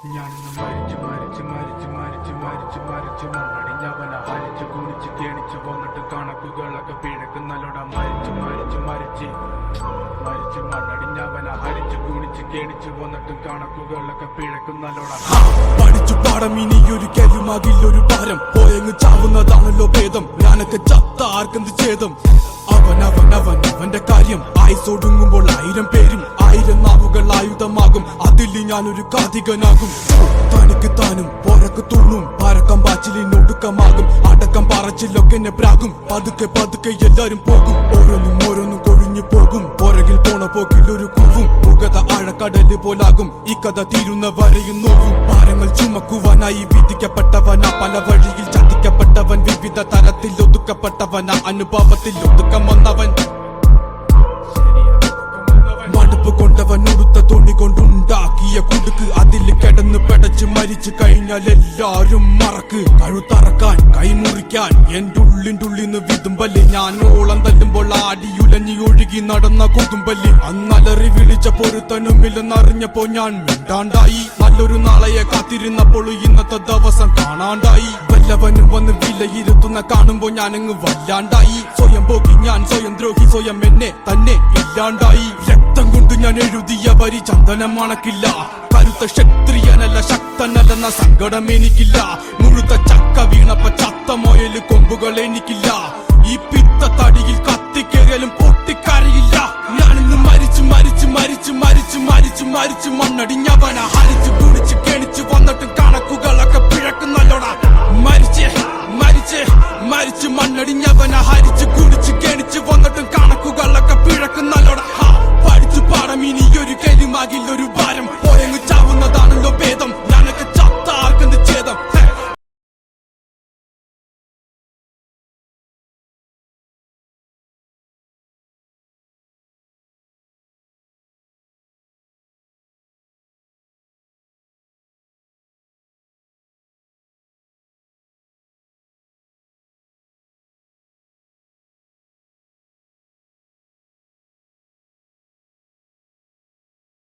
ഞാനിന്ന് മരിച്ചു മരിച്ചു മരിച്ചു മരിച്ചു മരിച്ചു മരിച്ചു മണ്ണടിഞ്ഞവന ഹരിച്ചു കുണിച്ച് കേണിച്ചു വന്നിട്ട് കണക്കുകളൊക്കെ പിഴക്കുന്നല്ലോട മരിച്ചു മരിച്ചു മരിച്ച് മരിച്ചു മണ്ണടിഞ്ഞവന ഹരിച്ചു കുണിച്ച് കേണിച്ചു വന്നിട്ട് കണക്കുകളൊക്കെ പിഴക്കുന്നല്ലോട പഠിച്ചു പാടം ഇനിയൊരു കരുമാകില്ലൊരു ഭാരം പോയങ്ങ് ചാവുന്നതാണല്ലോ ഭേദം ഞാനൊക്കെ ചത്ത ആർക്കെന്ത് ഛേദം അവന്റെ കാര്യം ആയുസൊടുങ്ങുമ്പോൾ 1000 പേരും 1000 നാവുകൾ ആയുധമാകും അതിൽ ഞാനൊരു കാതികനാകും തനിക്ക് താനും പോരക്ക് തൂണും പരക്കം പാച്ചിലിനൊടുക്കമാകും അടക്കം പറച്ചിലൊക്കെ എന്നെ പ്രാകും പതുക്കെ പതുക്കെ എല്ലാരും പോകും ഓരോന്നും കൊഴിഞ്ഞു പോകും പുറകിൽ പോണ പോക്കിൽ ഒരു കൂവും മുഖത ആഴക്കടല് പോലാകും ഈ കഥ തീരുന്ന വരെയും നോക്കും ഭാരങ്ങൾ ചുമക്കുവാനായി വിധിക്കപ്പെട്ടവനാ പല വഴിയിൽ ചതിക്കപ്പെട്ടവൻ വിവിധ തരത്തിൽ ഒതുക്കപ്പെട്ടവനാ അനുഭവത്തിൽ ഒതുക്കം വന്നവൻ മടുപ്പ് കൊണ്ടവൻ ഉടുത്ത തുണി കൊണ്ടുണ്ടാക്കിയ കുടുക്ക് അതിൽ കിടന്ന് പെടച്ച് മരിച്ചു കഴിഞ്ഞാൽ എല്ലാരും മറക്ക് കഴുത്തറക്കാൻ കൈമുറിക്കാൻ എന്റെ ഉള്ളിന്റെ വിതുമ്പല് ഞാൻ ഓളം തല്ലുമ്പോൾ ആടിയുലഞ്ഞി ഒഴുകി നടന്ന കൊതുമ്പല് അന്നലറി വിളിച്ച പൊരുത്തനുമില്ലെന്നറിഞ്ഞപ്പോ ഞാൻ മിണ്ടാണ്ടായി നല്ലൊരു നാളെയെ കാത്തിരുന്നപ്പോൾ ഇന്നത്തെ ദിവസം കാണാണ്ടായി വല്ലവനും വന്ന് വിലയിരുത്തുന്ന കാണുമ്പോ ഞാനങ്ങ് വല്ലാണ്ടായി സ്വയം പോക്കി ഞാൻ സ്വയം ദ്രോഹി സ്വയം എന്നെ തന്നെ ഇല്ലാണ്ടായി രക്തം കൊണ്ട് ഞാൻ എഴുതിയ വരി ചന്ദനം മണക്കില്ല കരുത്ത ക്ഷത്രിയനല്ല ശക്തനല്ലെന്ന സങ്കടം എനിക്കില്ല മുഴുത്ത ചക്ക വീണപ്പ ചത്ത മൊയല് കൊമ്പുകൾ എനിക്കില്ല ഈ പിത്ത തടിയിൽ കത്തിക്ക